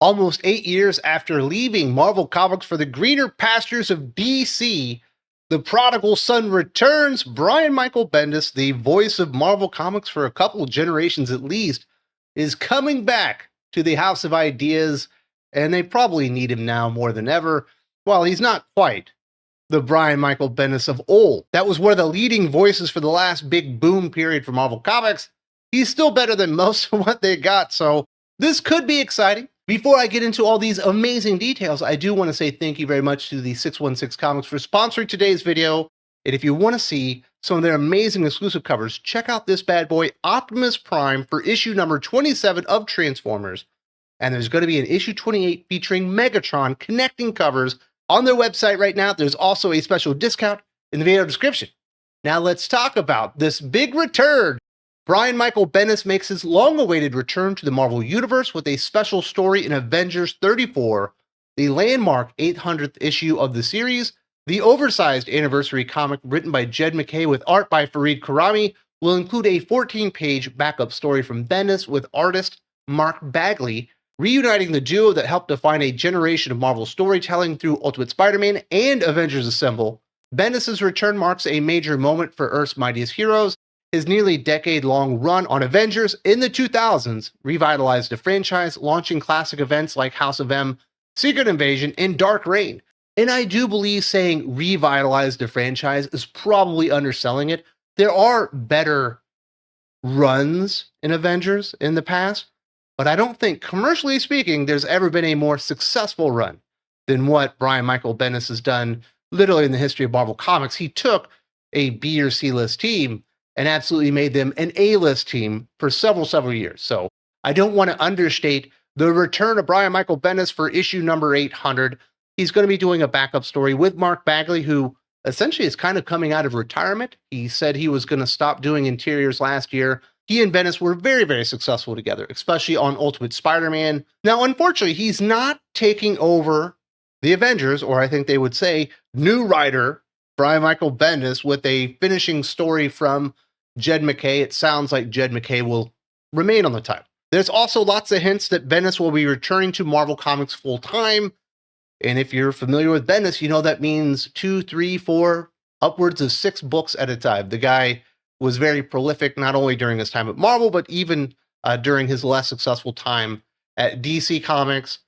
Almost 8 years after leaving Marvel Comics for the greener pastures of DC, the prodigal son returns. Brian Michael Bendis, the voice of Marvel Comics for a couple of generations at least, is coming back to the House of Ideas, and they probably need him now more than ever. Well, he's not quite the Brian Michael Bendis of old. That was one of the leading voices for the last big boom period for Marvel Comics. He's still better than most of what they got, so this could be exciting. Before I get into all these amazing details, I do want to say thank you very much to the 616 Comics for sponsoring today's video. And if you want to see some of their amazing exclusive covers, check out this bad boy, Optimus Prime, for issue number 27 of Transformers. And there's going to be an issue 28 featuring Megatron connecting covers on their website right now. There's also a special discount in the video description. Now let's talk about this big return. Brian Michael Bendis makes his long-awaited return to the Marvel Universe with a special story in Avengers 34, the landmark 800th issue of the series. The oversized anniversary comic written by Jed MacKay with art by Fareed Karami will include a 14-page backup story from Bendis with artist Mark Bagley, reuniting the duo that helped define a generation of Marvel storytelling through Ultimate Spider-Man and Avengers Assemble. Bendis' return marks a major moment for Earth's mightiest heroes. His nearly decade-long run on Avengers in the 2000s revitalized the franchise, launching classic events like House of M, Secret Invasion, and Dark Reign. And I do believe saying revitalized the franchise is probably underselling it. There are better runs in Avengers in the past, but I don't think, commercially speaking, there's ever been a more successful run than what Brian Michael Bendis has done literally in the history of Marvel Comics. He took a B or C list team and absolutely made them an A-list team for several years. So I don't want to understate the return of Brian Michael Bendis for issue number 800. He's going to be doing a backup story with Mark Bagley, who essentially is kind of coming out of retirement. He said he was going to stop doing interiors last year. He and Bendis were very successful together, especially on Ultimate Spider-Man. Now, unfortunately, he's not taking over the Avengers, or I think they would say new writer Brian Michael Bendis, with a finishing story from Jed MacKay. It sounds like Jed MacKay will remain on the title. There's also lots of hints that Bendis will be returning to Marvel Comics full-time. And if you're familiar with Bendis, you know that means 2, 3, 4, upwards of 6 books at a time. The guy was very prolific, not only during his time at Marvel, but even during his less successful time at DC Comics.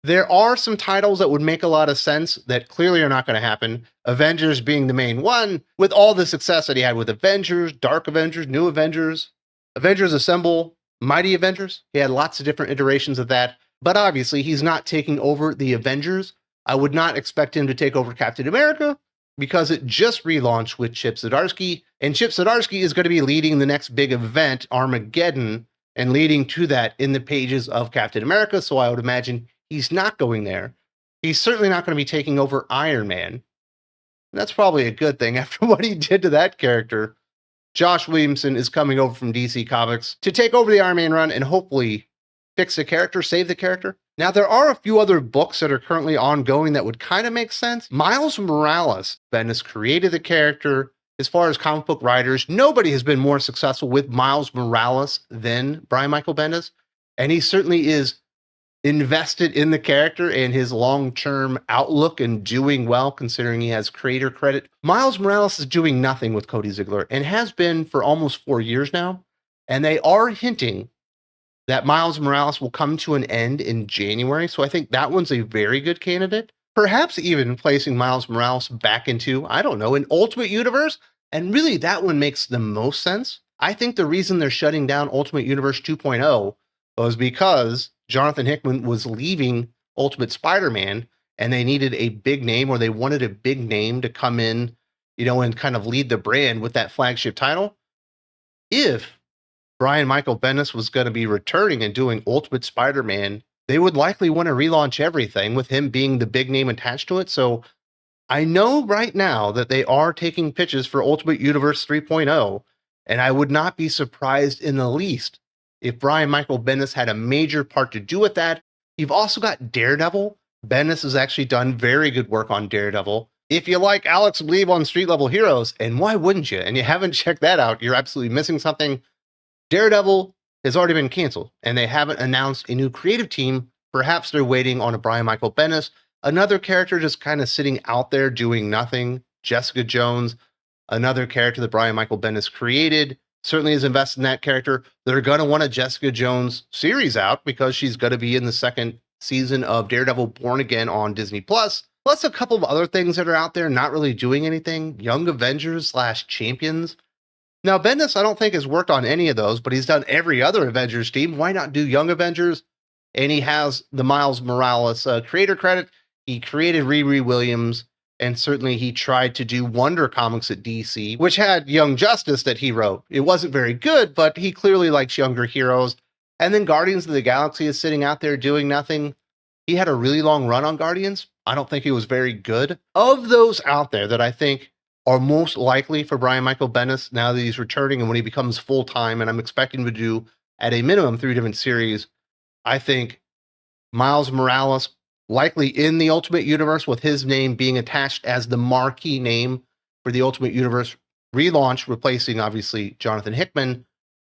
There are some titles that would make a lot of sense that clearly are not going to happen. Avengers being the main one, with all the success that he had with Avengers, Dark Avengers, New Avengers, Avengers Assemble, Mighty Avengers. He had lots of different iterations of that. But obviously, he's not taking over the Avengers. I would not expect him to take over Captain America, because it just relaunched with Chip Zdarsky. And Chip Zdarsky is going to be leading the next big event, Armageddon, and leading to that in the pages of Captain America. So I would imagine he's not going there. He's certainly not going to be taking over Iron Man. And that's probably a good thing after what he did to that character. Josh Williamson is coming over from DC Comics to take over the Iron Man run and hopefully fix the character, save the character. Now, there are a few other books that are currently ongoing that would kind of make sense. Miles Morales, Bendis created the character. As far as comic book writers, nobody has been more successful with Miles Morales than Brian Michael Bendis. And he certainly is invested in the character and his long-term outlook and doing well, considering he has creator credit. Miles Morales is doing nothing with Cody Ziegler and has been for almost 4 years now. And they are hinting that Miles Morales will come to an end in January. So I think that one's a very good candidate. Perhaps even placing Miles Morales back into, I don't know, an Ultimate Universe. And really, that one makes the most sense. I think the reason they're shutting down Ultimate Universe 2.0 was because Jonathan Hickman was leaving Ultimate Spider-Man, and they needed a big name, or they wanted a big name to come in, and kind of lead the brand with that flagship title. If Brian Michael Bendis was going to be returning and doing Ultimate Spider-Man, they would likely want to relaunch everything with him being the big name attached to it. So I know right now that they are taking pitches for Ultimate Universe 3.0, and I would not be surprised in the least if Brian Michael Bendis had a major part to do with that. You've also got Daredevil. Bendis has actually done very good work on Daredevil. If you like Alex Believe on Street Level Heroes, and why wouldn't you? And you haven't checked that out, you're absolutely missing something. Daredevil has already been canceled, and they haven't announced a new creative team Perhaps they're waiting on a Brian Michael Bendis, another character just kind of sitting out there doing nothing. Jessica Jones, another character that Brian Michael Bendis created, certainly is invested in that character. They're going to want a Jessica Jones series out because she's going to be in the second season of Daredevil Born Again on Disney Plus. Plus a couple of other things that are out there not really doing anything. Young Avengers / Champions. Now, Bendis, I don't think has worked on any of those, but he's done every other Avengers team. Why not do Young Avengers? And he has the Miles Morales creator credit. He created Riri Williams, and certainly he tried to do Wonder Comics at DC, which had Young Justice that he wrote. It wasn't very good, but he clearly likes younger heroes. And then Guardians of the Galaxy is sitting out there doing nothing. He had a really long run on Guardians. I don't think he was very good. Of those out there that I think are most likely for Brian Michael Bendis now that he's returning and when he becomes full-time, and I'm expecting him to do at a minimum 3 different series, I think Miles Morales, likely in the Ultimate Universe with his name being attached as the marquee name for the Ultimate Universe relaunch, replacing obviously Jonathan Hickman.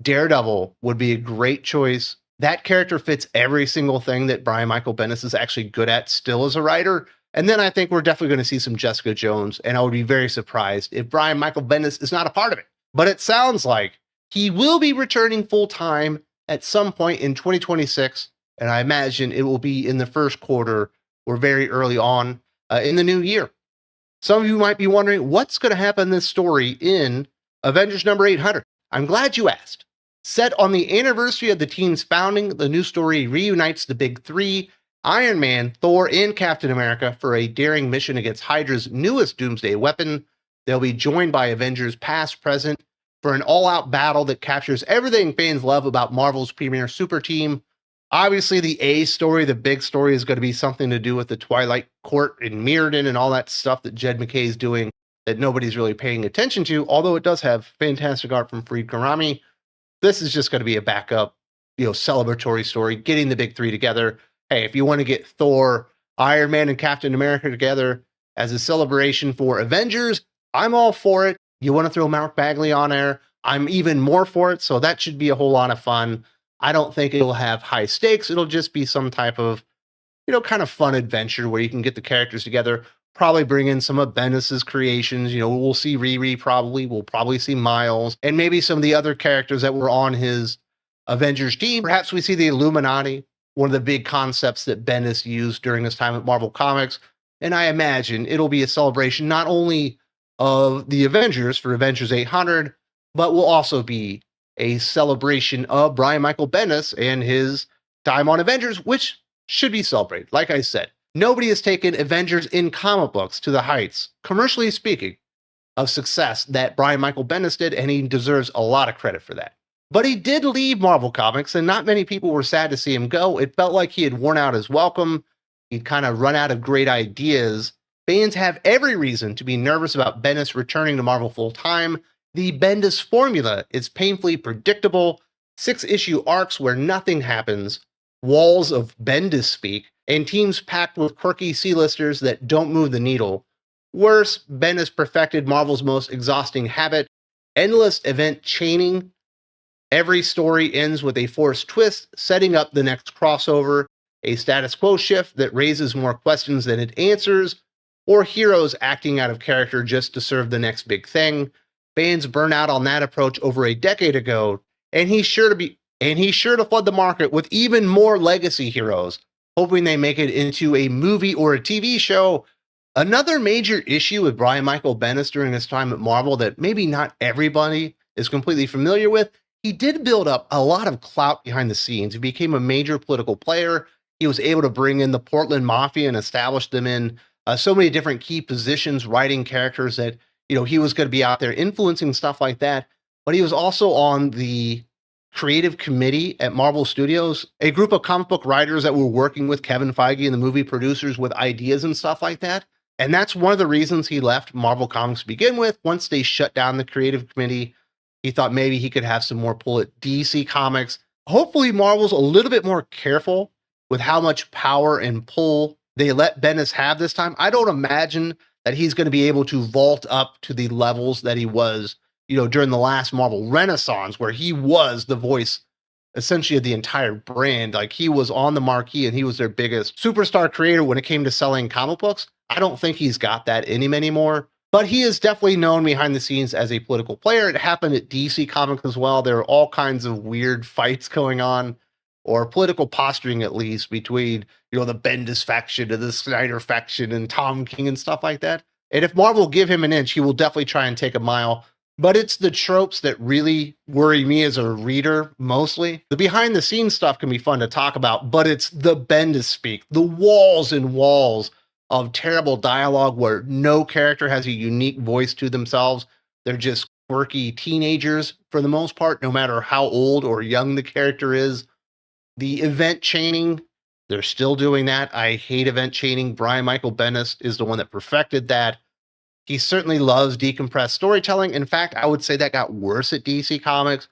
Daredevil would be a great choice. That character fits every single thing that Brian Michael Bendis is actually good at still as a writer. And then I think we're definitely going to see some Jessica Jones, and I would be very surprised if Brian Michael Bendis is not a part of it. But it sounds like he will be returning full-time at some point in 2026, and I imagine it will be in the first quarter or very early on in the new year. Some of you might be wondering what's going to happen in this story in Avengers number 800. I'm glad you asked. Set on the anniversary of the team's founding, the new story reunites the big three, Iron Man, Thor, and Captain America, for a daring mission against Hydra's newest doomsday weapon. They'll be joined by Avengers past, present, for an all-out battle that captures everything fans love about Marvel's premier super team. Obviously, the A story, the big story, is going to be something to do with the Twilight Court and Mirrodin and all that stuff that Jed MacKay is doing that nobody's really paying attention to, although it does have fantastic art from Fareed Karami. This is just going to be a backup, celebratory story, getting the big three together. Hey, if you want to get Thor, Iron Man, and Captain America together as a celebration for Avengers, I'm all for it. You want to throw Mark Bagley on there, I'm even more for it. So that should be a whole lot of fun. I don't think it'll have high stakes. It'll just be some type of, kind of fun adventure where you can get the characters together, probably bring in some of Bendis's creations. We'll see Riri probably. We'll probably see Miles and maybe some of the other characters that were on his Avengers team. Perhaps we see the Illuminati, one of the big concepts that Bendis used during his time at Marvel Comics. And I imagine it'll be a celebration not only of the Avengers for Avengers 800, but will also be a celebration of Brian Michael Bendis and his time on Avengers, which should be celebrated. Like I said, nobody has taken Avengers in comic books to the heights, commercially speaking, of success that Brian Michael Bendis did, and he deserves a lot of credit for that. But he did leave Marvel Comics, and not many people were sad to see him go. It felt like he had worn out his welcome. He'd kind of run out of great ideas. Fans have every reason to be nervous about Bendis returning to Marvel full-time. The Bendis formula is painfully predictable, 6-issue arcs where nothing happens, walls of Bendis-speak, and teams packed with quirky C-listers that don't move the needle. Worse, Bendis perfected Marvel's most exhausting habit, endless event chaining. Every story ends with a forced twist, setting up the next crossover, a status quo shift that raises more questions than it answers, or heroes acting out of character just to serve the next big thing. Fans burn out on that approach over a decade ago, and he's sure to flood the market with even more legacy heroes, hoping they make it into a movie or a TV show. Another major issue with Brian Michael Bendis during his time at Marvel that maybe not everybody is completely familiar with, he did build up a lot of clout behind the scenes. He became a major political player. He was able to bring in the Portland Mafia and establish them in so many different key positions, writing characters that, he was going to be out there influencing stuff like that. But he was also on the creative committee at Marvel Studios, a group of comic book writers that were working with Kevin Feige and the movie producers with ideas and stuff like that. And that's one of the reasons he left Marvel Comics to begin with. Once they shut down the creative committee, he thought maybe he could have some more pull at DC Comics. Hopefully Marvel's a little bit more careful with how much power and pull they let Bendis have this time. I don't imagine that he's going to be able to vault up to the levels that he was, during the last Marvel Renaissance, where he was the voice essentially the entire brand. Like he was on the marquee and he was their biggest superstar creator when it came to selling comic books. I don't think he's got that in him anymore. But he is definitely known behind the scenes as a political player. It happened at DC Comics as well. There are all kinds of weird fights going on, or political posturing at least, between, the Bendis faction and the Snyder faction and Tom King and stuff like that. And if Marvel give him an inch, he will definitely try and take a mile. But it's the tropes that really worry me as a reader mostly. The behind the scenes stuff can be fun to talk about, but it's the Bendis-speak, the walls and walls of terrible dialogue where no character has a unique voice to themselves. They're just quirky teenagers for the most part, no matter how old or young the character is. The event chaining, they're still doing that. I hate event chaining. Brian Michael Bendis is the one that perfected that. He certainly loves decompressed storytelling. In fact, I would say that got worse at DC Comics.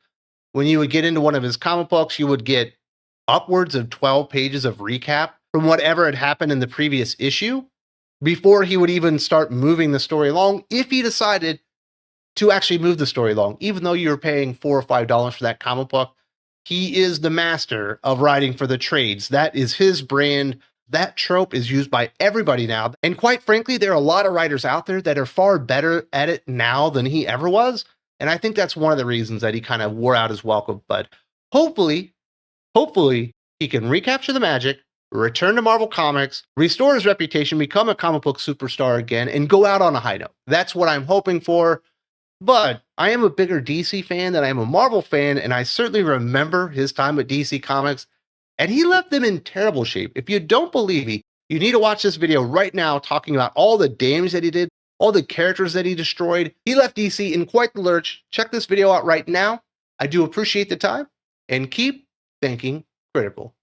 When you would get into one of his comic books, you would get upwards of 12 pages of recap from whatever had happened in the previous issue before he would even start moving the story along, if he decided to actually move the story along. Even though you were paying $4 or $5 for that comic book, he is the master of writing for the trades. That is his brand. That trope is used by everybody now. And quite frankly, there are a lot of writers out there that are far better at it now than he ever was. And I think that's one of the reasons that he kind of wore out his welcome. But hopefully he can recapture the magic, return to Marvel Comics, restore his reputation, become a comic book superstar again, and go out on a high note. That's what I'm hoping for. But I am a bigger DC fan than I am a Marvel fan, and I certainly remember his time at DC Comics, and he left them in terrible shape. If you don't believe me, you need to watch this video right now talking about all the damage that he did, all the characters that he destroyed. He left DC in quite the lurch. Check this video out right now. I do appreciate the time, and keep thinking critical.